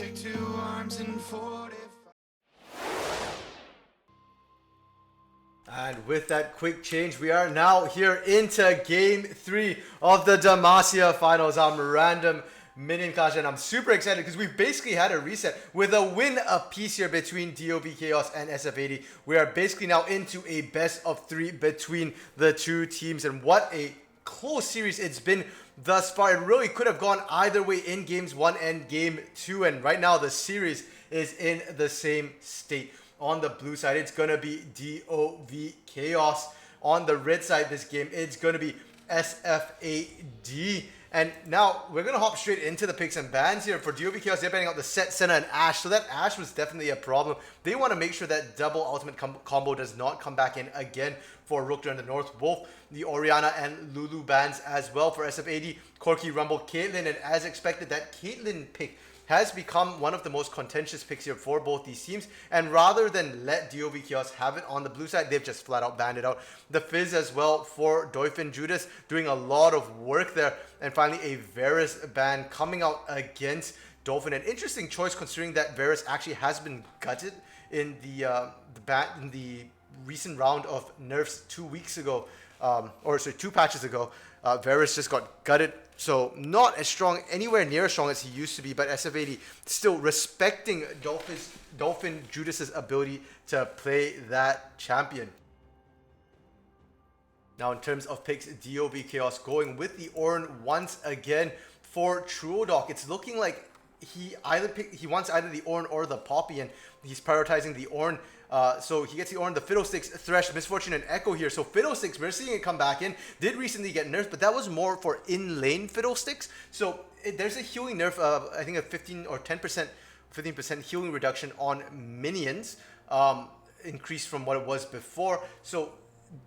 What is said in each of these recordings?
take two arms and 45. And with that quick change, we are now here into Game 3 of the Demacia Finals. I'm Random Minion Clash, and I'm super excited because we've basically had a reset with a win apiece here between DoV Chaos and SFAD. We are basically now into a best of 3 between the two teams, and what a close series it's been thus far. It really could have gone either way in Games 1 and Game 2, and right now the series is in the same state. On the blue side, it's going to be DoV Chaos. On the red side, this game, it's going to be SFAD. And now we're going to hop straight into the picks and bans here. For DoV Chaos, they're banning out the Set, Senna, and Ashe. So that Ashe was definitely a problem. They want to make sure that double ultimate combo does not come back in again for Rookter in the north. Both the Orianna and Lulu bans as well for SFAD. Corki, Rumble, Caitlyn. And as expected, that Caitlyn pick has become one of the most contentious picks here for both these teams, and rather than let DoV Chaos have it on the blue side, they've just flat out banned it out. The Fizz as well for Dolphin Judas doing a lot of work there, and finally a Varus ban coming out against Dolphin. An interesting choice considering that Varus actually has been gutted in the recent round of nerfs 2 weeks ago, or sorry, 2 patches ago. Varus just got gutted, so not as strong, anywhere near as strong as he used to be, but SFAD still respecting Dolphin Judas's ability to play that champion. Now in terms of picks, DoV Chaos going with the Ornn once again for Truodoc. It's looking like he wants either the Ornn or the Poppy, and he's prioritizing the Ornn. So he gets the Ornn, the Fiddlesticks, Thresh, Misfortune, and Echo here. So Fiddlesticks, we're seeing it come back in. Did recently get nerfed, but that was more for in-lane Fiddlesticks. So there's a healing nerf, I think a 15 or 10%, 15% healing reduction on minions, increased from what it was before. So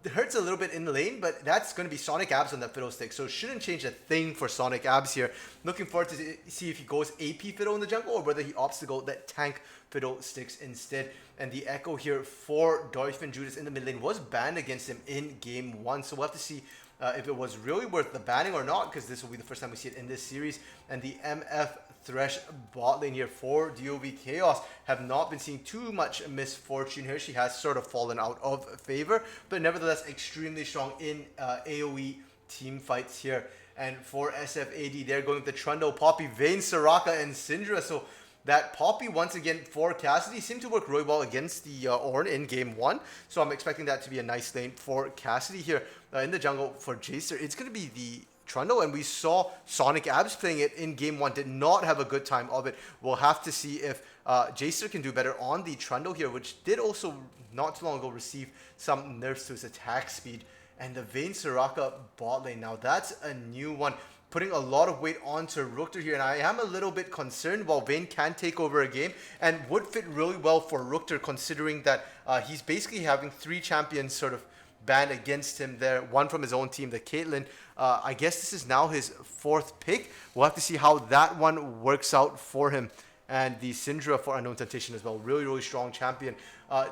it hurts a little bit in the lane, but that's going to be Sonic Abs on that Fiddlestick, so shouldn't change a thing for Sonic Abs here. Looking forward to see if he goes AP Fiddle in the jungle or whether he opts to go that tank Fiddlesticks instead. And the Echo here for Dolphin Judas in the mid lane was banned against him in Game 1, so we'll have to see if it was really worth the banning or not, because this will be the first time we see it in this series. And the MF Thresh bot lane here for DoV Chaos have not been seeing too much misfortune here. She has sort of fallen out of favor, but nevertheless extremely strong in AoE team fights here. And for SFAD, they're going with the Trundle, Poppy, Vayne, Soraka, and Syndra. So that Poppy once again for Cassidy seemed to work really well against the Ornn in Game 1. So I'm expecting that to be a nice lane for Cassidy here. In the jungle for Jacer, it's going to be the Trundle, and we saw Sonic Abs playing it in Game 1, did not have a good time of it. We'll have to see if Jacer can do better on the Trundle here, which did also not too long ago receive some nerfs to his attack speed. And the Vayne Soraka bot lane, now that's a new one, putting a lot of weight onto Rookter here, and I am a little bit concerned. While Vayne can take over a game and would fit really well for Rookter, considering that he's basically having 3 champions sort of banned against him there, one from his own team, the Caitlyn. I guess this is now his 4th pick. We'll have to see how that one works out for him. And the Syndra for Unknown Temptation as well. Really, really strong champion.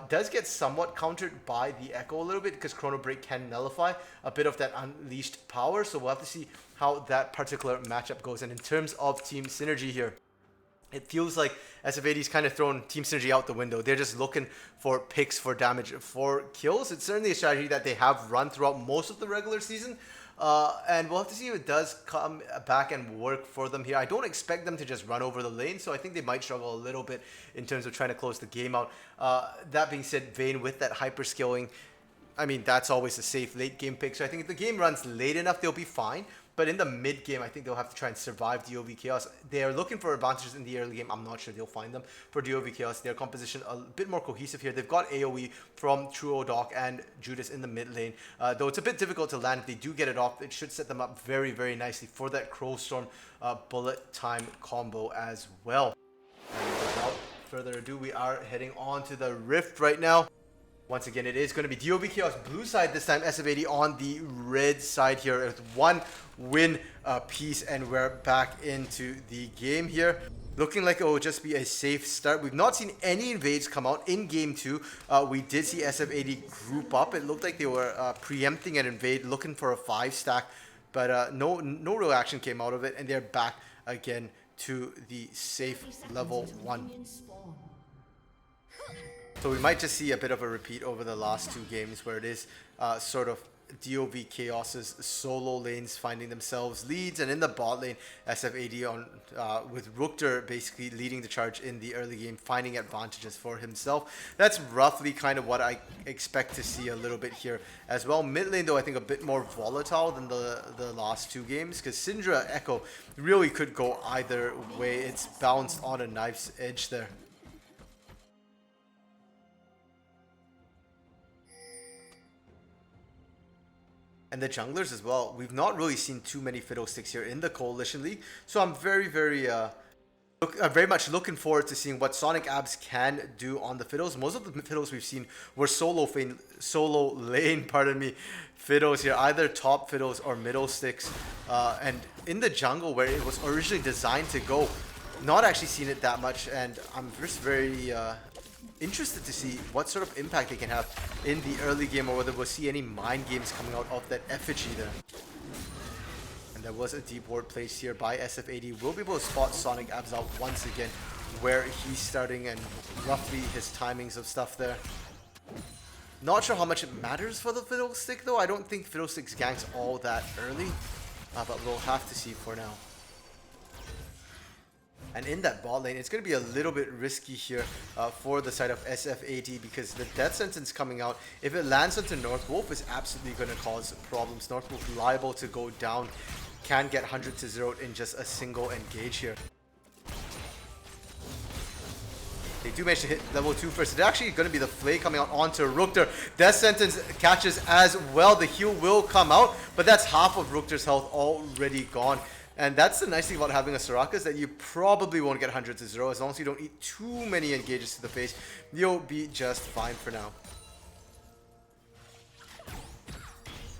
Does get somewhat countered by the Echo a little bit, because Chrono Break can nullify a bit of that unleashed power. So we'll have to see how that particular matchup goes. And in terms of team synergy here, it feels like SFAD's kind of thrown team synergy out the window. They're just looking for picks, for damage, for kills. It's certainly a strategy that they have run throughout most of the regular season. And we'll have to see if it does come back and work for them here. I don't expect them to just run over the lane, so I think they might struggle a little bit in terms of trying to close the game out. That being said, Vayne with that hyper scaling, I mean, that's always a safe late game pick. So I think if the game runs late enough, they'll be fine. But in the mid game, I think they'll have to try and survive DoV Chaos. They are looking for advantages in the early game. I'm not sure they'll find them for DoV Chaos. Their composition a bit more cohesive here. They've got AoE from Truodoc and Judas in the mid lane. Though it's a bit difficult to land. If they do get it off, it should set them up very, very nicely for that Crowstorm bullet time combo as well. And without further ado, we are heading on to the Rift right now. Once again, it is going to be DoV Chaos blue side this time, SFAD on the red side here with 1 win piece, and we're back into the game here. Looking like it will just be a safe start. We've not seen any invades come out in Game 2. We did see SFAD group up. It looked like they were preempting an invade, looking for a 5 stack, but no real action came out of it, and they're back again to the safe level 1. So we might just see a bit of a repeat over the last 2 games where it is sort of DoV Chaos's solo lanes finding themselves leads, and in the bot lane, SFAD on with Rukter basically leading the charge in the early game, finding advantages for himself. That's roughly kind of what I expect to see a little bit here as well. Mid lane though, I think a bit more volatile than the last 2 games, because Syndra Echo really could go either way. It's bounced on a knife's edge there. And the junglers as well. We've not really seen too many Fiddlesticks here in the Coalition League. So I'm very much looking forward to seeing what Sonic Abs can do on the Fiddles. Most of the Fiddles we've seen were solo lane, Fiddles here. Either top Fiddles or middle sticks. And in the jungle where it was originally designed to go, not actually seen it that much. And I'm just very interested to see what sort of impact they can have in the early game, or whether we'll see any mind games coming out of that effigy there. And there was a deep ward placed here by SFAD. We'll be able to spot Sonic Abs out once again where he's starting and roughly his timings of stuff there. Not sure how much it matters for the Fiddlestick though. I don't think Fiddlestick's ganks all that early, but we'll have to see for now. And in that bot lane, it's going to be a little bit risky here for the side of SFAD, because the death sentence coming out, if it lands onto North Wolf, is absolutely going to cause problems. North Wolf liable to go down, can get 100 to 0 in just a single engage here. They do manage to hit level 2 first. It's actually going to be the Flay coming out onto Rukter. Death Sentence catches as well. The heal will come out, but that's half of Rukter's health already gone. And that's the nice thing about having a Soraka, is that you probably won't get 100 to 0. As long as you don't eat too many engages to the face, you'll be just fine for now.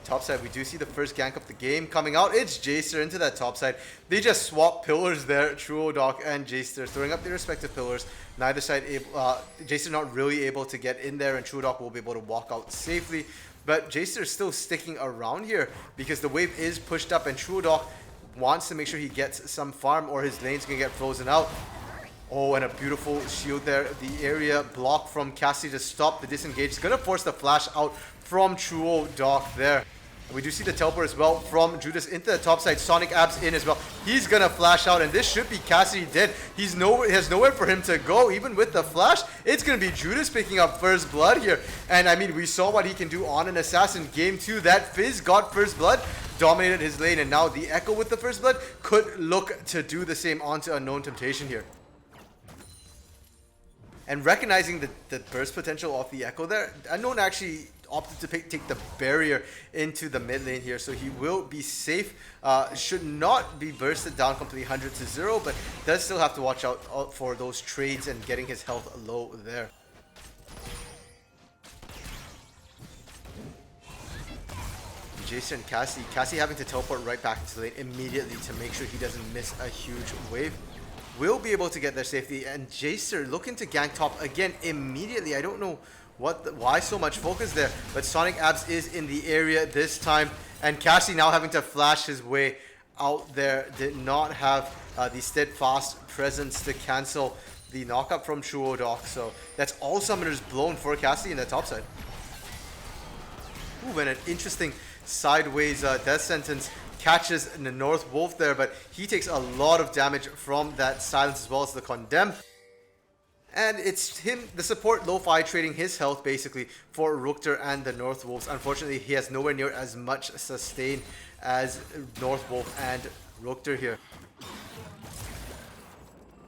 Top side, we do see the first gank of the game coming out. It's Jacer into that top side. They just swap pillars there. Truodoc and Jacer throwing up their respective pillars. Neither side able, Jacer not really able to get in there, and Truodoc will be able to walk out safely. But Jacer is still sticking around here because the wave is pushed up, and Truodoc wants to make sure he gets some farm or his lane's gonna get frozen out. Oh, and a beautiful shield there. The area blocked from Cassie to stop the disengage. It's gonna force the flash out from Truodoc there. We do see the teleport as well from Judas into the top side. Sonic Abs in as well. He's gonna flash out, and this should be Cassidy dead. He has nowhere for him to go. Even with the flash, it's gonna be Judas picking up first blood here. And I mean, we saw what he can do on an assassin. Game 2, that Fizz got first blood, dominated his lane, and now the Echo with the first blood could look to do the same onto Unknown Temptation here. And recognizing the burst potential of the Echo there, Unknown actually opted to take the barrier into the mid lane here, so he will be safe. Should not be bursted down completely 100 to 0, but does still have to watch out for those trades and getting his health low there. Jason and Cassie having to teleport right back into the lane immediately to make sure he doesn't miss a huge wave. Will be able to get there safely, and Jacer looking to gank top again immediately. I don't know why so much focus there, but Sonic Abs is in the area this time, and Cassie now having to flash his way out there. Did not have the steadfast presence to cancel the knockup from Truodoc, so that's all summoners blown for Cassie in the top side. Ooh, and an interesting sideways death sentence catches in the North Wolf there, but he takes a lot of damage from that silence as well as the condemn. And it's him, the support, Lo-Fi, trading his health basically for Rukter and the North Wolves. Unfortunately, he has nowhere near as much sustain as North Wolf and Rukter here.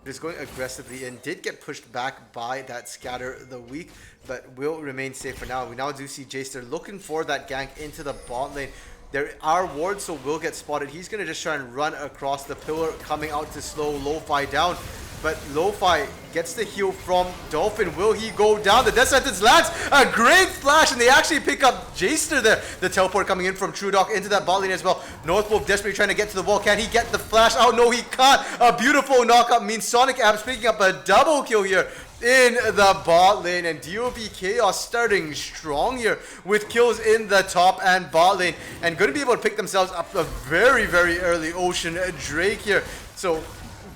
Is going aggressively and did get pushed back by that Scatter the Weak, but will remain safe for now. We now do see Jacer looking for that gank into the bot lane. There are wards, so will get spotted. He's going to just try and run across the pillar, coming out to slow Lo-Fi down. But Lo-Fi gets the heal from Dolphin. Will he go down? The death sentence lands. A great flash, and they actually pick up Jacer there. The teleport coming in from Truodoc into that bot lane as well. North Wolf desperately trying to get to the wall. Can he get the flash? Oh no, he can't. A beautiful knockup means Sonic Abs picking up a double kill here in the bot lane, and DoV Chaos starting strong here with kills in the top and bot lane, and going to be able to pick themselves up a very, very early Ocean Drake here. So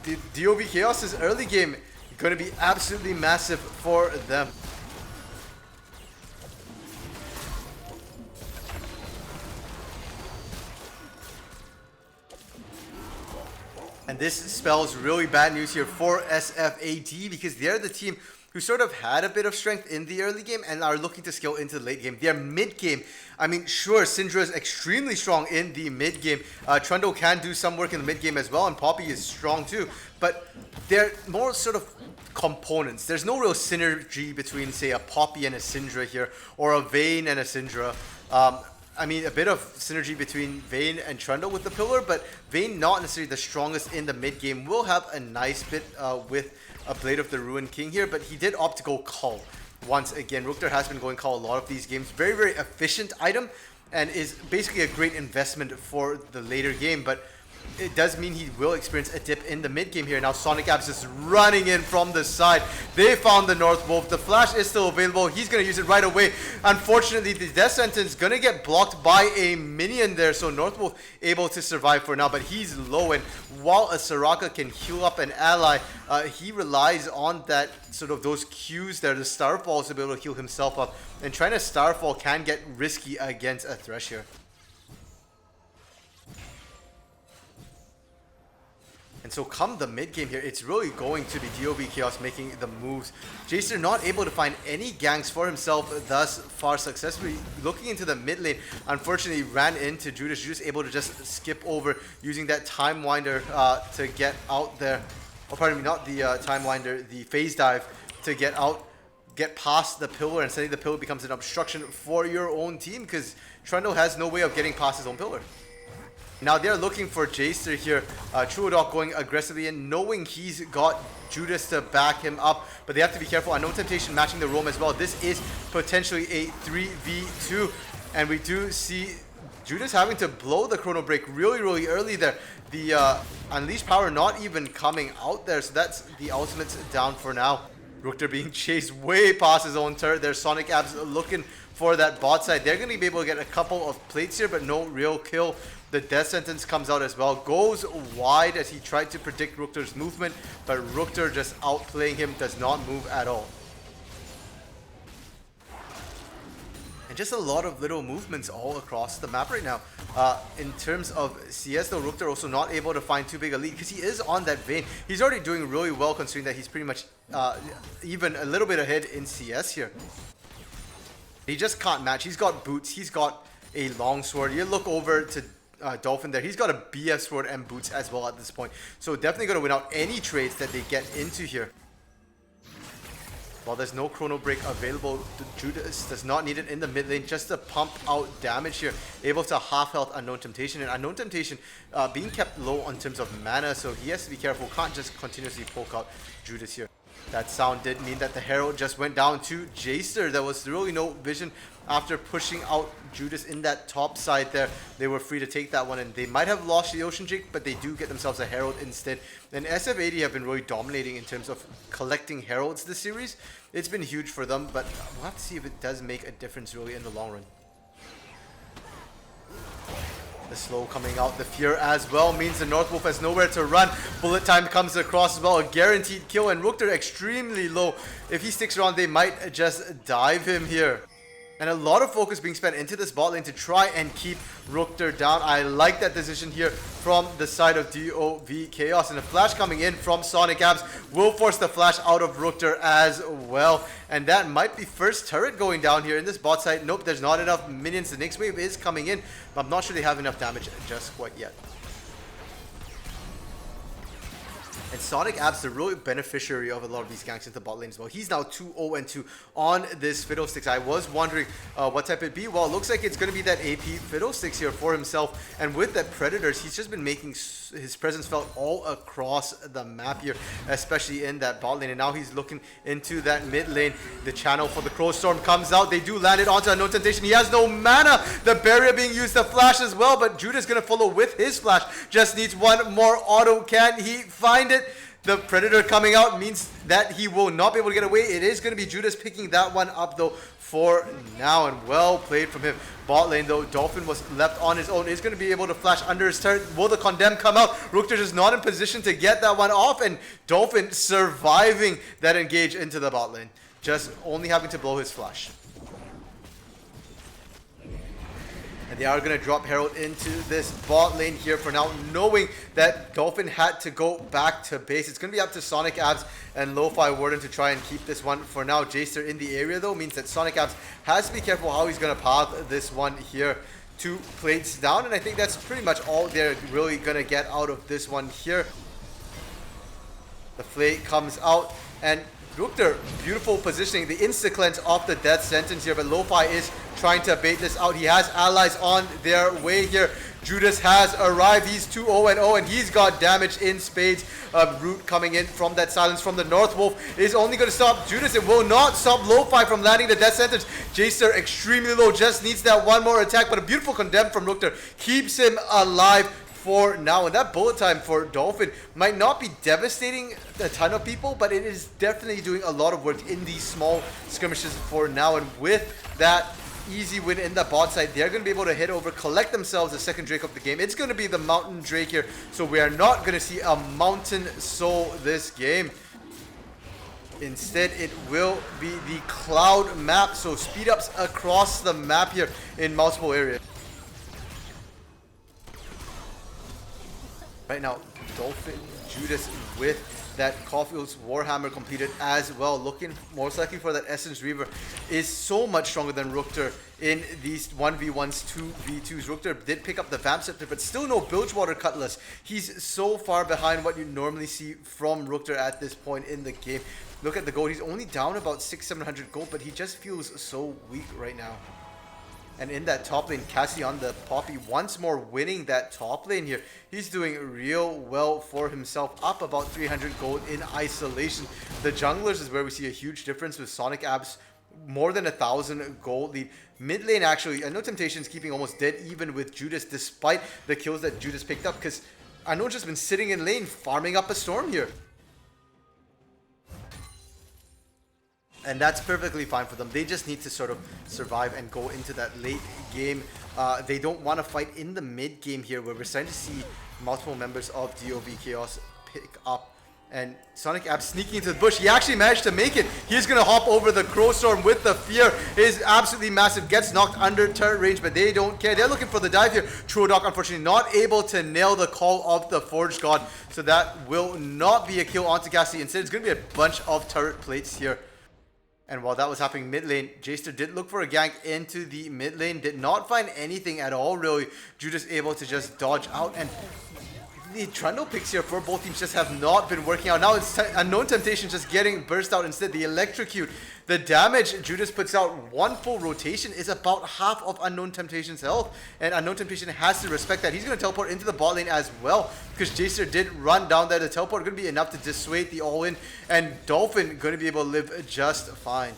the DoV Chaos's early game going to be absolutely massive for them. And this spells really bad news here for SFAD because they're the team who sort of had a bit of strength in the early game and are looking to scale into the late game. Their mid game, I mean, sure, Syndra is extremely strong in the mid game. Trundle can do some work in the mid game as well, and Poppy is strong too. But they're more sort of components. There's no real synergy between, say, a Poppy and a Syndra here, or a Vayne and a Syndra. I mean, a bit of synergy between Vayne and Trundle with the pillar, but Vayne not necessarily the strongest in the mid game. Will have a nice bit with a Blade of the Ruined King here, but he did opt to go Cull once again. Rookter has been going Cull a lot of these games. Very, very efficient item and is basically a great investment for the later game, but it does mean he will experience a dip in the mid game here. Now Sonic Abs is running in from the side. They found the North Wolf. The flash is still available. He's going to use it right away. Unfortunately, the Death Sentence going to get blocked by a minion there. So North Wolf able to survive for now, but he's low. And while a Soraka can heal up an ally, he relies on that sort of those Qs there, the Starfalls to be able to heal himself up. And trying to Starfall can get risky against a Thresh here. And so come the mid game here, it's really going to be DoV Chaos making the moves. Jacer not able to find any ganks for himself thus far successfully. Looking into the mid lane, unfortunately ran into Judas. Judas able to just skip over using that Time Winder to get out there. Oh, pardon me, not the Time Winder, the Phase Dive to get out, get past the pillar, and suddenly the pillar becomes an obstruction for your own team because Trundle has no way of getting past his own pillar. Now they're looking for Jacer here. Truodok going aggressively in, knowing he's got Judas to back him up. But they have to be careful. Unknown Temptation matching the roam as well. This is potentially a 3v2. And we do see Judas having to blow the Chrono Break really, really early there. The Unleashed Power not even coming out there. So that's the ultimate's down for now. Rookter being chased way past his own turret. There's Sonic Abs looking for that bot side. They're going to be able to get a couple of plates here, but no real kill. The Death Sentence comes out as well. Goes wide as he tried to predict Rookter's movement, but Rookter just outplaying him, does not move at all. And just a lot of little movements all across the map right now. In terms of CS though, Rookter also not able to find too big a lead because he is on that Vayne. He's already doing really well considering that he's pretty much even a little bit ahead in CS here. He just can't match. He's got boots. He's got a longsword. You look over to Dolphin there. He's got a BF sword and boots as well at this point. So definitely going to win out any trades that they get into here. While there's no Chrono Break available, Judas does not need it in the mid lane just to pump out damage here. Able to half health Unknown Temptation. And Unknown Temptation being kept low in terms of mana, so he has to be careful. Can't just continuously poke out Judas here. That sound did mean that the Herald just went down to Jacer. There was really no vision after pushing out Judas in that top side there. They were free to take that one, and they might have lost the Ocean Drake, but they do get themselves a Herald instead. And SFAD have been really dominating in terms of collecting Heralds this series. It's been huge for them, but we'll have to see if it does make a difference really in the long run. The slow coming out, the fear as well means the North Wolf has nowhere to run. Bullet time comes across as well, a guaranteed kill, and Rookter extremely low. If he sticks around, they might just dive him here. And a lot of focus being spent into this bot lane to try and keep Rookter down. I like that decision here from the side of DoV Chaos. And a flash coming in from Sonic Abs will force the flash out of Rookter as well. And that might be first turret going down here in this bot side. Nope, there's not enough minions. The next wave is coming in, but I'm not sure they have enough damage just quite yet. And Sonic Abs the real beneficiary of a lot of these ganks into bot lane as well. He's now 2-0-2 on this Fiddlesticks. I was wondering what type it'd be. Well, it looks like it's going to be that AP Fiddlesticks here for himself. And with that Predators, he's just been making his presence felt all across the map here, especially in that bot lane. And now he's looking into that mid lane. The channel for the Crow Storm comes out. They do land it onto Unknown Temptation. He has no mana. The barrier being used to flash as well, but Judah's going to follow with his flash. Just needs one more auto. Can he find it? the Predator coming out means that he will not be able to get away. It is going to be Judas picking that one up though for now, and well played from him. Bot lane though, Dolphin was left on his own. Is going to be able to flash under his turret. Will the Condemn come out? Rookter is not in position to get that one off, and Dolphin surviving that engage into the bot lane. Just only having to blow his flash. And they are going to drop Herald into this bot lane here for now, knowing that Dolphin had to go back to base. It's going to be up to Sonic Abs and Lo-Fi Warden to try and keep this one for now. Jacer in the area though means that Sonic Abs has to be careful how he's going to path this one here. 2 plates down, and I think that's pretty much all they're really going to get out of this one here. The Flay comes out, and Rookter, beautiful positioning, the insta-cleanse off the death sentence here, but Lo-Fi is trying to bait this out. He has allies on their way here. Judas has arrived. He's 2-0-0, and he's got damage in spades. Root coming in from that silence from the North Wolf is only going to stop Judas. It will not stop Lo-Fi from landing the death sentence. Jacer extremely low, just needs that one more attack, but a beautiful condemn from Rookter keeps him alive for now. And that bullet time for Dolphin might not be devastating a ton of people, but it is definitely doing a lot of work in these small skirmishes for now. And with that easy win in the bot side, they're going to be able to head over, collect themselves the second Drake of the game. It's going to be the Mountain Drake here, so we are not going to see a Mountain Soul this game. Instead, it will be the Cloud map, so speed ups across the map here in multiple areas. Right now, Dolphin, Judas with that Caulfield's Warhammer completed as well. Looking most likely for that Essence Reaver is so much stronger than Rookter in these 1v1s, 2v2s. Rookter did pick up the Vamp Scepter, but still no Bilgewater Cutlass. He's so far behind what you normally see from Rookter at this point in the game. Look at the gold. He's only down about 600-700 gold, but he just feels so weak right now. And in that top lane, Cassie on the Poppy once more winning that top lane here. He's doing real well for himself, up about 300 gold in isolation. The junglers is where we see a huge difference with Sonic Abs, more than 1,000 gold lead. Mid lane actually, I know Temptation's keeping almost dead even with Judas, despite the kills that Judas picked up, because I know just been sitting in lane farming up a storm here. And that's perfectly fine for them. They just need to sort of survive and go into that late game. They don't want to fight in the mid game here, where we're starting to see multiple members of DoV Chaos pick up. And Sonic Abs sneaking into the bush. He actually managed to make it. He's going to hop over the Crow Storm with the fear. Is absolutely massive. Gets knocked under turret range, but they don't care. They're looking for the dive here. Truodoc, unfortunately, not able to nail the call of the Forge God. So that will not be a kill onto Cassie. Instead, it's going to be a bunch of turret plates here. And while that was happening mid lane, Jaster did look for a gank into the mid lane. Did not find anything at all, really. Judas able to just dodge out. And the Trundle picks here for both teams just have not been working out. Now it's Unknown Temptation just getting burst out instead. The Electrocute. The damage Judas puts out one full rotation is about half of Unknown Temptation's health. And Unknown Temptation has to respect that. He's going to teleport into the bot lane as well, because Jacer did run down there. The teleport going to be enough to dissuade the all-in. And Dolphin going to be able to live just fine.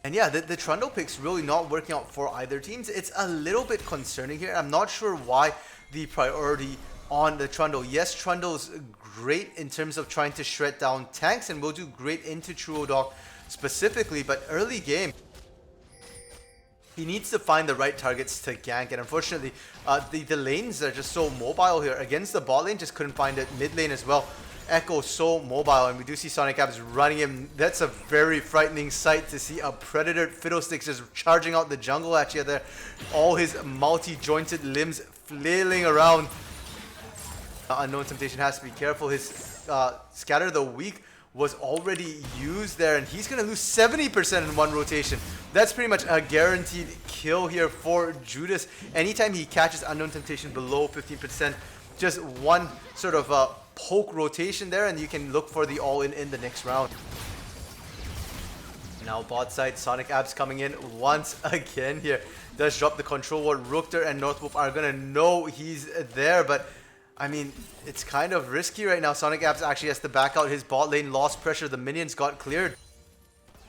And yeah, the Trundle pick's really not working out for either teams. It's a little bit concerning here. I'm not sure why the priority on the Trundle. Yes, Trundle's great in terms of trying to shred down tanks and will do great into Truodoc specifically, but early game, he needs to find the right targets to gank, and unfortunately, the lanes are just so mobile here. Against the bot lane, just couldn't find it. Mid lane as well. Echo so mobile, and we do see Sonic Abs running him. That's a very frightening sight to see a Predator Fiddlesticks just charging out the jungle at you there. All his multi-jointed limbs flailing around. Unknown Temptation has to be careful. His Scatter the Weak was already used there, and he's going to lose 70% in one rotation. That's pretty much a guaranteed kill here for Judas. Anytime he catches Unknown Temptation below 15%, just one sort of poke rotation there, and you can look for the all-in in the next round. Now bot side, Sonic Abs coming in once again here. Does drop the control ward. Rookter and Northwolf are going to know he's there, but I mean, it's kind of risky right now. Sonic Abs actually has to back out. His bot lane lost pressure. The minions got cleared.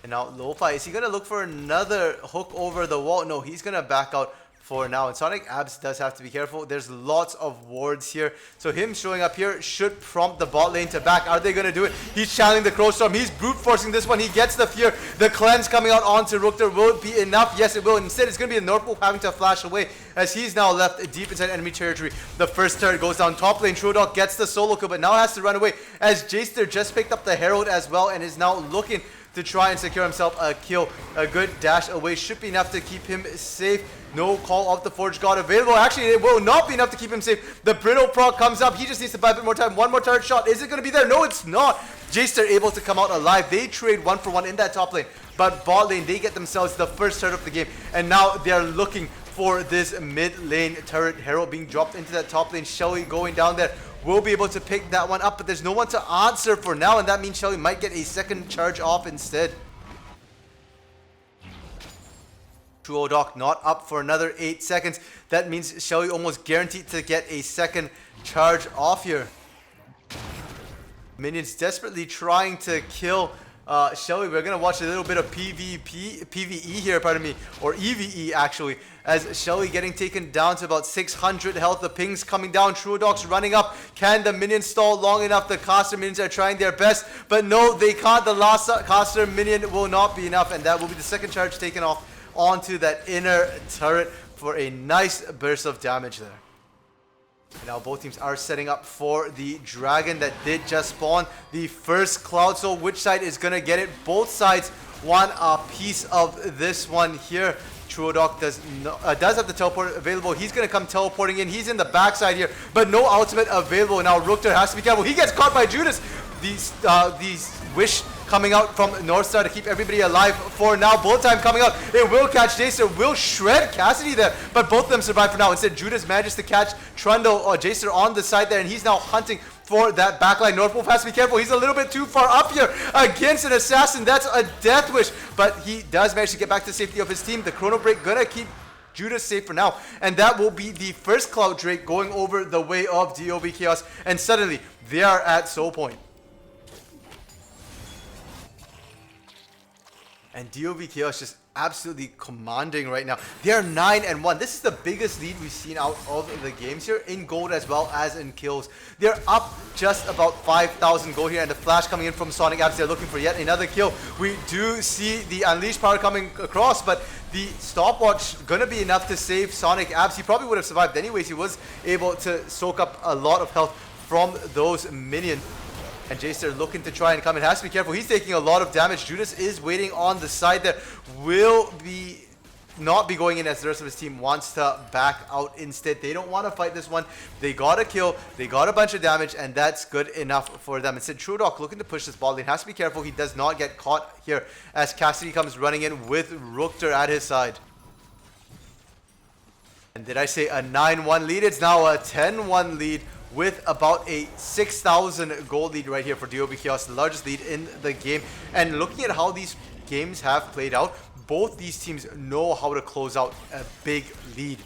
And now Lo-Fi, is he going to look for another hook over the wall? No, he's going to back out for now. And Sonic Abs does have to be careful. There's lots of wards here. So him showing up here should prompt the bot lane to back. Are they going to do it? He's channeling the Crow Storm. He's brute forcing this one. He gets the fear. The cleanse coming out onto Rookter. Will it be enough? Yes, it will. Instead, it's going to be the Northpole having to flash away as he's now left deep inside enemy territory. The first turret goes down top lane. TrueDog gets the solo kill, but now has to run away as Jaster just picked up the Herald as well and is now looking to try and secure himself a kill. A good dash away should be enough to keep him safe. No call of the Forge God available. Actually, it will not be enough to keep him safe. The Brittle proc comes up. He just needs to buy a bit more time. One more turret shot. Is it going to be there? No, it's not. Jaster able to come out alive. They trade 1-for-1 in that top lane. But bot lane, they get themselves the first turret of the game. And now they're looking for this mid lane turret. Herald being dropped into that top lane. Shelly going down there. Will be able to pick that one up, but there's no one to answer for now, and that means Shelly might get a second charge off instead. TrueDog not up for another 8 seconds. That means Shelly almost guaranteed to get a second charge off here. Minions desperately trying to kill Shelly. We're going to watch a little bit of PvE here, pardon me, or EVE actually, as Shelly getting taken down to about 600 health. The pings coming down. TrueDog's running up. Can the minions stall long enough? The caster minions are trying their best, but no, they can't. The last caster minion will not be enough, and that will be the second charge taken off onto that inner turret for a nice burst of damage there. And now both teams are setting up for the dragon that did just spawn. The first Cloud Soul. Which side is going to get it? Both sides want a piece of this one here. TrueDog does have the teleport available. He's going to come teleporting in. He's in the backside here, but no ultimate available. Now Rookter has to be careful. He gets caught by Judas. These Wish coming out from Northstar to keep everybody alive for now. Bullet time coming out. It will catch Jaster. Will shred Cassidy there, but both of them survive for now. Instead, Judas manages to catch Trundle or Jaster on the side there, and he's now hunting for that backline. Northpole has to be careful. He's a little bit too far up here against an assassin. That's a death wish, but he does manage to get back to the safety of his team. The Chrono Break gonna keep Judas safe for now, and that will be the first Cloud Drake going over the way of DoV Chaos, and suddenly they are at soul point. And DoV Chaos just absolutely commanding right now. They are 9-1. This is the biggest lead we've seen out of the games here in gold as well as in kills. They're up just about 5,000 gold here, and the flash coming in from Sonic Abs. They're looking for yet another kill. We do see the Unleashed power coming across, but the stopwatch gonna be enough to save Sonic Abs. He probably would have survived anyways. He was able to soak up a lot of health from those minions. And Jaster looking to try and come in. Has to be careful. He's taking a lot of damage. Judas is waiting on the side there. Will be not be going in as the rest of his team wants to back out instead. They don't want to fight this one. They got a kill. They got a bunch of damage, and that's good enough for them. Instead, TrueDog looking to push this ball lane. Has to be careful. He does not get caught here as Cassidy comes running in with Rookter at his side. And did I say a 9-1 lead? It's now a 10-1 lead, with about a 6,000 gold lead right here for DoV Chaos, the largest lead in the game. And looking at how these games have played out, both these teams know how to close out a big lead.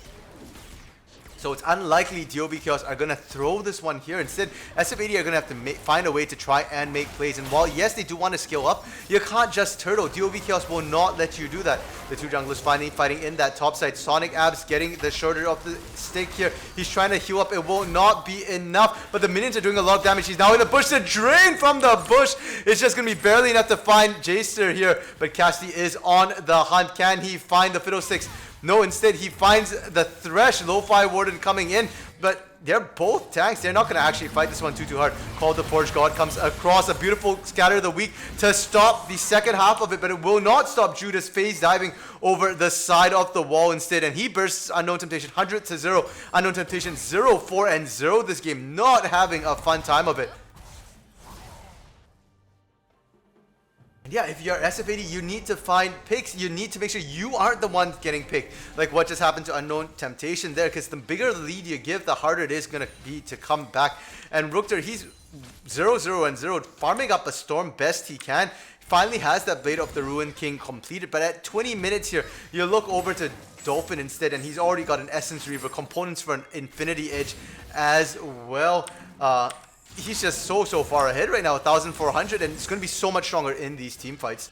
So it's unlikely DoV Chaos are going to throw this one here. Instead, SFAD are going to have to find a way to try and make plays. And while, yes, they do want to scale up, you can't just turtle. DoV Chaos will not let you do that. The two junglers finally fighting in that top side. Sonic Abs getting the shorter of the stick here. He's trying to heal up. It will not be enough. But the minions are doing a lot of damage. He's now in the bush. The drain from the bush. It's just going to be barely enough to find Jaster here. But Cassidy is on the hunt. Can he find the Fiddlesticks? No, instead he finds the Thresh. Lo-Fi Warden coming in, but they're both tanks. They're not going to actually fight this one too hard. Called the Forge God comes across. A beautiful Scatter of the Weak to stop the second half of it, but it will not stop Judas phase diving over the side of the wall instead, and he bursts Unknown Temptation 100-0. Unknown Temptation 0-4-0 this game, not having a fun time of it. And yeah, if you're SFAD, you need to find picks. You need to make sure you aren't the one getting picked. Like what just happened to Unknown Temptation there, because the bigger the lead you give, the harder it is going to be to come back. And Rookter, he's 0-0-0, farming up a storm best he can. Finally has that Blade of the Ruined King completed. But at 20 minutes here, you look over to Dolphin instead, and he's already got an Essence Reaver, components for an Infinity Edge as well. He's just so far ahead right now, 1,400, and it's going to be so much stronger in these team fights.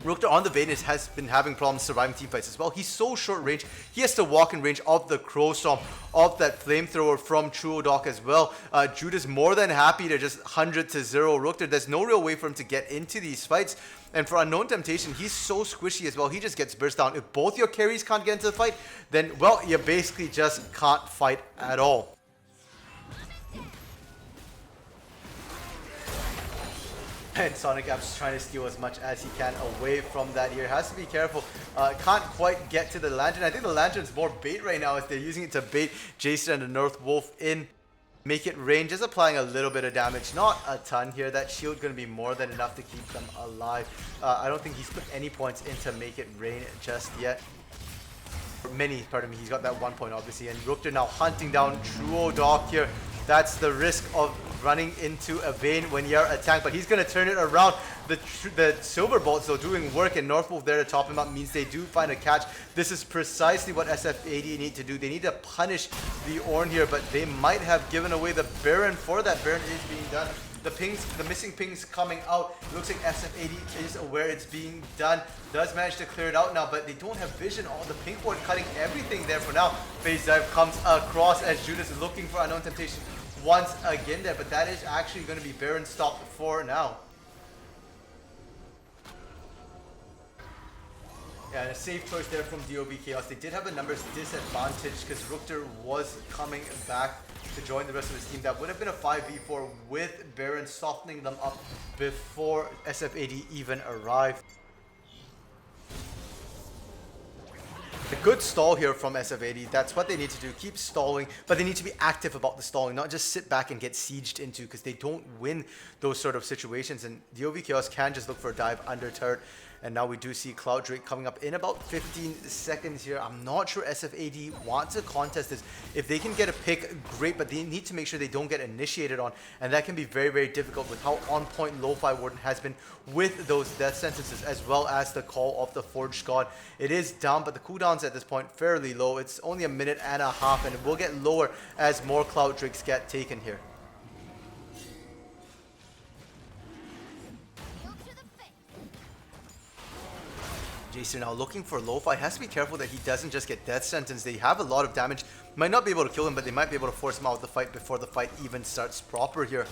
Rookter on the Vayne has been having problems surviving team fights as well. He's so short range. He has to walk in range of the Crow Storm, of that flamethrower from Truodoc as well. Judas more than happy to just 100-0 Rookter. There's no real way for him to get into these fights. And for Unknown Temptation, he's so squishy as well. He just gets burst down. If both your carries can't get into the fight, then, well, you basically just can't fight at all. And Sonic App's trying to steal as much as he can away from that here. Has to be careful. Can't quite get to the Lantern. I think the Lantern's more bait right now as they're using it to bait Jason and the North Wolf in. Make it rain, just applying a little bit of damage. Not a ton here. That shield going to be more than enough to keep them alive. I don't think he's put any points into Make It Rain just yet. Pardon me. He's got that 1 point obviously. And Rookter now hunting down Truodoc here. That's the risk of running into a Vayne when you're a tank, but he's going to turn it around. The Silver Bolts, though, doing work, and North Wolf there to top him up means they do find a catch. This is precisely what SFAD need to do. They need to punish the Ornn here, but they might have given away the Baron for that. Baron is being done. The missing pings coming out. It looks like SFAD is aware it's being done. Does manage to clear it out now, but they don't have vision. All the pink ward cutting everything there for now. Phase dive comes across as Judas is looking for Unknown Temptation once again there, but that is actually going to be Baron stopped for now. Yeah, and a safe choice there from DOV Chaos. They did have a numbers disadvantage because Rookter was coming back to join the rest of his team. That would have been a 5v4 with Baron softening them up before SFAD even arrived. A good stall here from SFAD. That's what they need to do. Keep stalling, but they need to be active about the stalling, not just sit back and get sieged into, because they don't win those sort of situations. And DOV Chaos can just look for a dive under turret. And now we do see Cloud Drake coming up in about 15 seconds here. I'm not sure SFAD wants to contest this. If they can get a pick, great, but they need to make sure they don't get initiated on. And that can be very, very difficult with how on point Lo-Fi Warden has been with those death sentences, as well as the call of the Forged God. It is down, but the cooldowns at this point fairly low. It's only a minute and a half, and it will get lower as more Cloud Drakes get taken here. Jason now looking for Lo-Fi. Has to be careful that he doesn't just get death sentence. They have a lot of damage. Might not be able to kill him, but they might be able to force him out of the fight before the fight even starts proper here.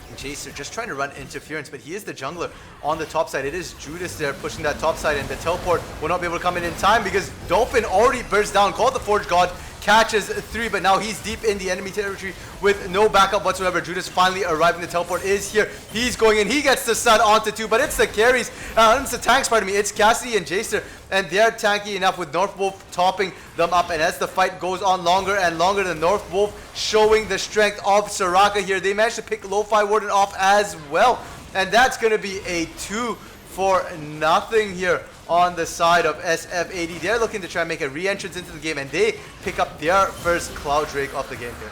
And Jacer just trying to run interference, but he is the jungler on the top side. It is Judas there pushing that top side, and the teleport will not be able to come in time because Dolphin already burst down, called the Forge God, catches 3, but now he's deep in the enemy territory with no backup whatsoever. Judas finally arriving. The teleport is here. He's going in. He gets the stun onto 2, but it's the carries. It's the tanks, pardon me. It's Cassidy and Jacer, and they're tanky enough with North Wolf topping them up. And as the fight goes on longer and longer, the North Wolf showing the strength of Soraka here. They managed to pick Lo-Fi Warden off as well. And that's going to be a 2-0 here on the side of SFAD. They're looking to try and make a re-entrance into the game, and they pick up their first Cloud Drake of the game here.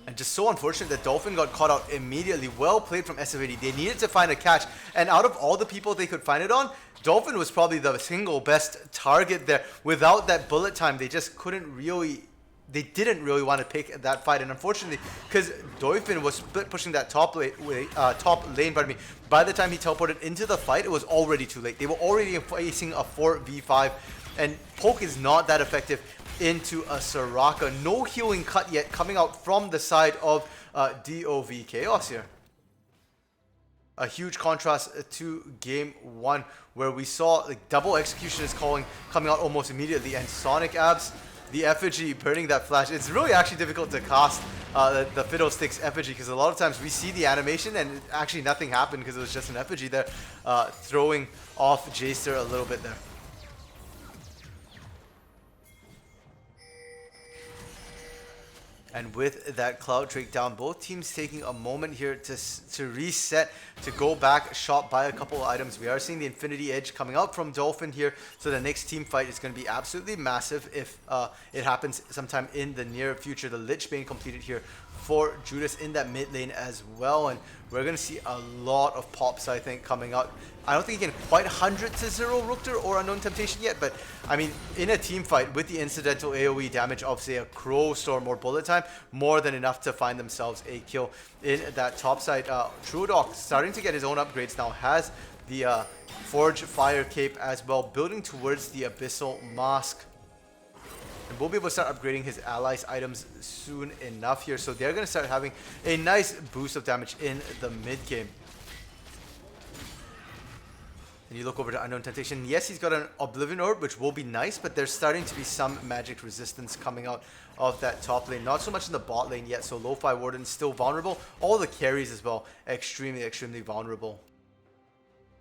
And just so unfortunate that Dolphin got caught out immediately. Well played from SFAD. They needed to find a catch, and out of all the people they could find it on, Dolphin was probably the single best target there. Without that bullet time, they just couldn't really... They didn't really want to pick that fight, and unfortunately, because Dolphin was pushing that top lane, pardon me, by the time he teleported into the fight, it was already too late. They were already facing a 4v5, and poke is not that effective into a Soraka. No healing cut yet coming out from the side of DOV Chaos here. A huge contrast to game 1, where we saw like double execution is coming out almost immediately, and Sonic Abs, the effigy burning that flash. It's really actually difficult to cast the Fiddlesticks effigy, because a lot of times we see the animation and actually nothing happened because it was just an effigy there, throwing off Jacer a little bit there. And with that Cloud Drake down, both teams taking a moment here to reset, to go back, shot by a couple of items. We are seeing the Infinity Edge coming out from Dolphin here, so the next team fight is going to be absolutely massive if it happens sometime in the near future. The Lich Bane completed here for Judas in that mid lane as well, and we're going to see a lot of pops, I think, coming out. I don't think he can quite 100-0 Rookter or Unknown Temptation yet, but I mean, in a team fight with the incidental AoE damage of, say, a Crow Storm or Bullet Time, more than enough to find themselves a kill in that top side. Truodok starting to get his own upgrades now, has the Forge Fire Cape as well, building towards the Abyssal Mask. And we'll be able to start upgrading his allies' items soon enough here, so they're going to start having a nice boost of damage in the mid game. And you look over to Unknown Temptation. Yes, he's got an Oblivion Orb, which will be nice, but there's starting to be some magic resistance coming out of that top lane. Not so much in the bot lane yet, so Lo-Fi Warden's still vulnerable. All the carries as well, extremely vulnerable.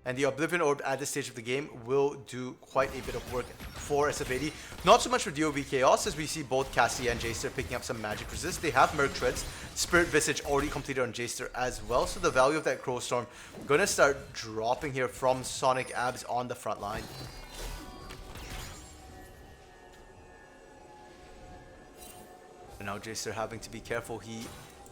And the Oblivion Orb at this stage of the game will do quite a bit of work for SFAD. Not so much for DoV Chaos, as we see both Cassie and Jaster picking up some magic resist. They have Merc Treads, Spirit Visage already completed on Jaster as well. So the value of that Crow Storm going to start dropping here from Sonic Abs on the front line. And now Jaster having to be careful. He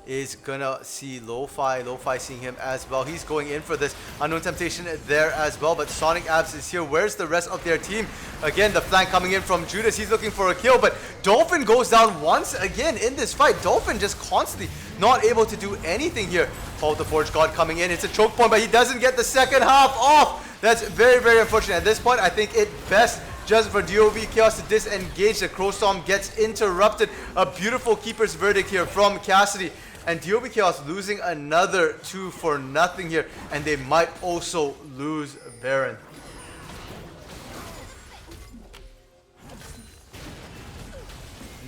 is gonna see Lo-Fi seeing him as well. He's going in for this Unknown Temptation there as well, but Sonic Abs is here. Where's the rest of their team? Again, the flank coming in from Judas. He's looking for a kill, but Dolphin goes down once again in this fight. Dolphin just constantly not able to do anything here. Call the Forge God coming in. It's a choke point, but he doesn't get the second half off. That's very unfortunate. At this point, I think it best just for DoV Chaos to disengage. The Crow Storm gets interrupted. A beautiful Keeper's Verdict here from Cassidy. And DoV Chaos losing another 2-0 here, and they might also lose Baron.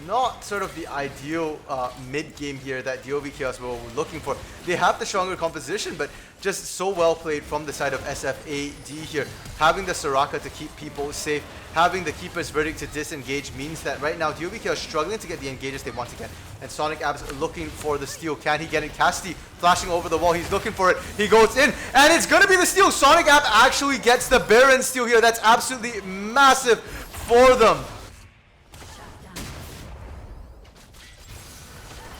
Not sort of the ideal mid game here that DoV Chaos were looking for. They have the stronger composition, but just so well played from the side of SFAD here. Having the Soraka to keep people safe, having the Keeper's Verdict to disengage means that right now DoV Chaos struggling to get the engages they want to get. And Sonic Abs looking for the steal. Can he get it? Cassidy flashing over the wall. He's looking for it. He goes in, and it's going to be the steal. Sonic Ab actually gets the Baron steal here. That's absolutely massive for them.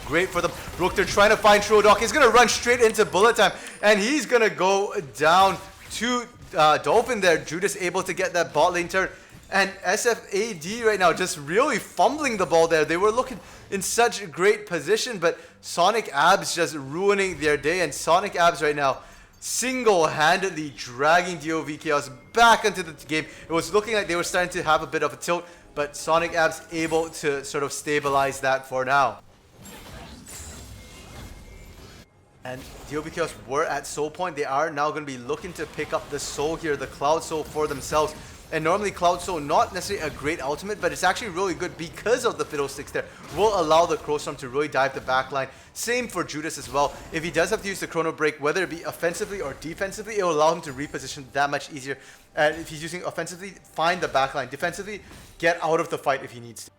Great for them. Rookter trying to find Truodok. He's going to run straight into Bullet Time, and he's going to go down to Dolphin there. Judas able to get that bot lane turn. And SFAD right now just really fumbling the ball there. They were looking in such a great position, but Sonic Abs just ruining their day. And Sonic Abs right now single-handedly dragging DoV Chaos back into the game. It was looking like they were starting to have a bit of a tilt, but Sonic Abs able to sort of stabilize that for now. And DoV Chaos were at Soul Point. They are now going to be looking to pick up the Soul here, the Cloud Soul for themselves. And normally Cloud Soul, not necessarily a great ultimate, but it's actually really good because of the Fiddlesticks there. Will allow the Crow Storm to really dive the backline. Same for Judas as well. If he does have to use the Chrono Break, whether it be offensively or defensively, it will allow him to reposition that much easier. And if he's using offensively, find the backline. Defensively, get out of the fight if he needs to.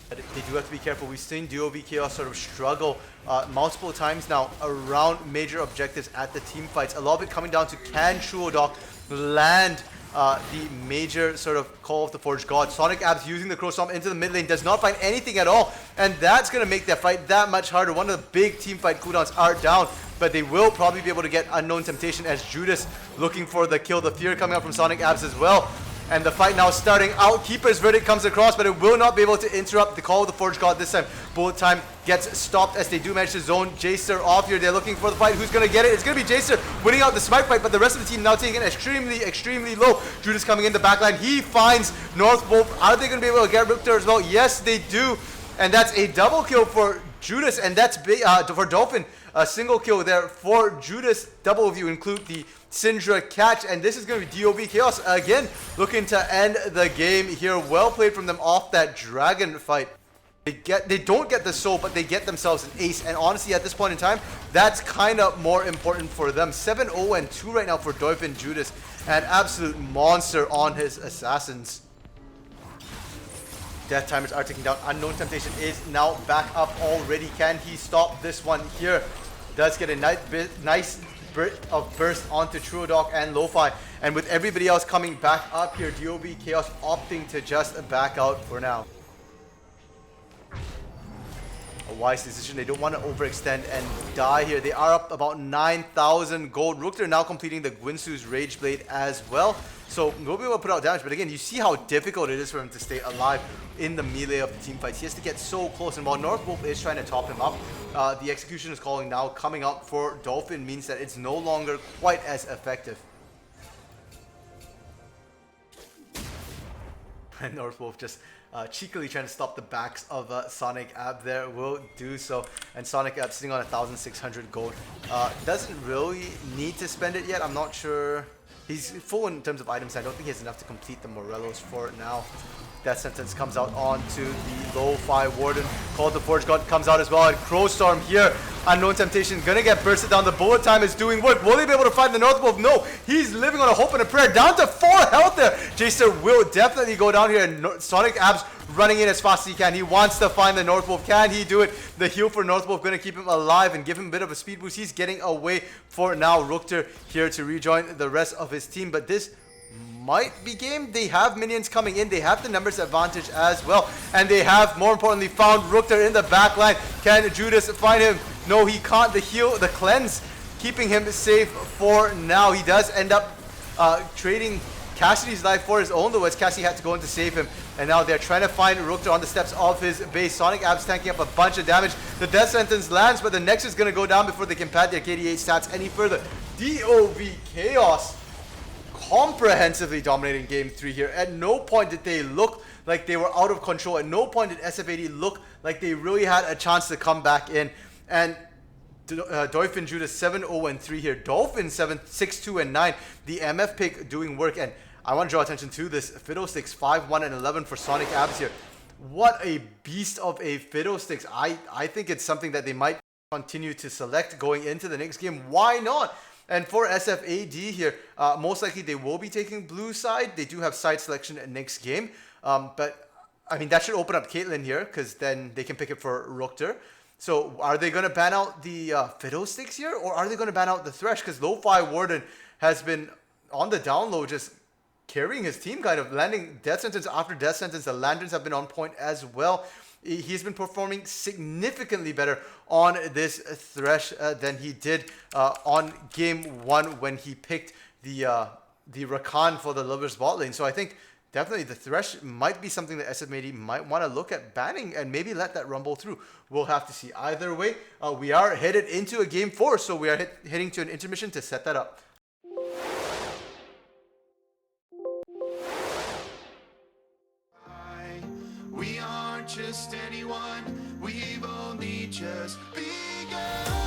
But they do have to be careful. We've seen DoV Chaos sort of struggle multiple times now around major objectives at the team fights. A lot of it coming down to can Truodok land the major sort of Call of the Forge God. Sonic Abs using the Crow Storm into the mid lane, does not find anything at all. And that's going to make that fight that much harder. One of the big team fight cooldowns are down, but they will probably be able to get Unknown Temptation as Judas looking for the kill. The fear coming out from Sonic Abs as well. And the fight now starting out. Keeper's Verdict comes across, but it will not be able to interrupt the Call of the Forge God this time. Bullet Time gets stopped as they do manage to zone Jaster off here. They're looking for the fight. Who's going to get it? It's going to be Jaster winning out the smite fight, but the rest of the team now taking extremely low. Judas coming in the backline. He finds North Wolf. Are they going to be able to get Riptor as well? Yes, they do. And that's a double kill for Judas, and that's big, for Dolphin. A single kill there for Judas. Double if you include the Syndra catch, and this is going to be DoV Chaos again looking to end the game here. Well played from them off that dragon fight. They don't get the soul, but they get themselves an ace, and honestly at this point in time that's kind of more important for them. 7-0-2 right now for Dolphin Judas. An absolute monster on his assassins. Death Timers are taking down. Unknown Temptation is now back up already. Can he stop this one here? Does get a nice bit of burst onto Truodok and Lo-Fi. And with everybody else coming back up here, DoV Chaos opting to just back out for now. a wise decision. They don't want to overextend and die here. They are up about 9,000 gold. Rookter now completing the Gwinsu's Rage Blade as well. So we'll be able to put out damage, but again, you see how difficult it is for him to stay alive in the melee of the team fights. He has to get so close, and while Northwolf is trying to top him up, the execution is calling now coming up for Dolphin means that it's no longer quite as effective. And Northwolf just cheekily trying to stop the backs of Sonic Ab there, will do so. And Sonic Ab sitting on 1,600 gold. Doesn't really need to spend it yet. I'm not sure. He's full in terms of items. I don't think he has enough to complete the Morelos for now. Death Sentence comes out onto the Lo-Fi Warden. Call the Forge God comes out as well. And Crowstorm here. Unknown Temptation gonna get bursted down. The bullet time is doing work. Will he be able to find the Northwolf? No. He's living on a hope and a prayer. Down to 4 health there. Jacer will definitely go down here. And Sonic Abs running in as fast as he can. He wants to find the Northwolf. Can he do it? The heal for Northwolf gonna keep him alive and give him a bit of a speed boost. He's getting away for now. Rookter here to rejoin the rest of his team. But this might be game. They have minions coming in. They have the numbers advantage as well. And they have, more importantly, found Rookter in the back line. Can Judas find him? No, he can't. The heal, the cleanse, keeping him safe for now. He does end up trading Cassidy's life for his own, though, as Cassidy had to go in to save him. And now they're trying to find Rookter on the steps of his base. Sonic Abs tanking up a bunch of damage. The Death Sentence lands, but the Nexus is going to go down before they can pad their KDA stats any further. DoV Chaos comprehensively dominating Game 3 here. At no point did they look like they were out of control. At no point did SFAD look like they really had a chance to come back in. And Dolphin Judas 7-0-3 here. Dolphin 6-2-9. The MF pick doing work. And I want to draw attention to this Fiddlesticks 5-1-11 for Sonic Abs here. What a beast of a Fiddlesticks. I think it's something that they might continue to select going into the next game. Why not? And for SFAD here, most likely they will be taking blue side. They do have side selection next game. But, I mean, that should open up Caitlyn here, because then they can pick it for Rookter. So are they going to ban out the Fiddlesticks here, or are they going to ban out the Thresh? Because Lo-Fi Warden has been on the down low, just carrying his team, kind of landing Death Sentence after Death Sentence. The Lanterns have been on point as well. He's been performing significantly better on this Thresh than he did on Game 1 when he picked the Rakan for the Lovers bot lane. So I think definitely the Thresh might be something that SFAD might want to look at banning and maybe let that rumble through. We'll have to see. Either way, we are headed into a Game 4, so we are heading to an intermission to set that up. We aren't just anyone, we've only just begun.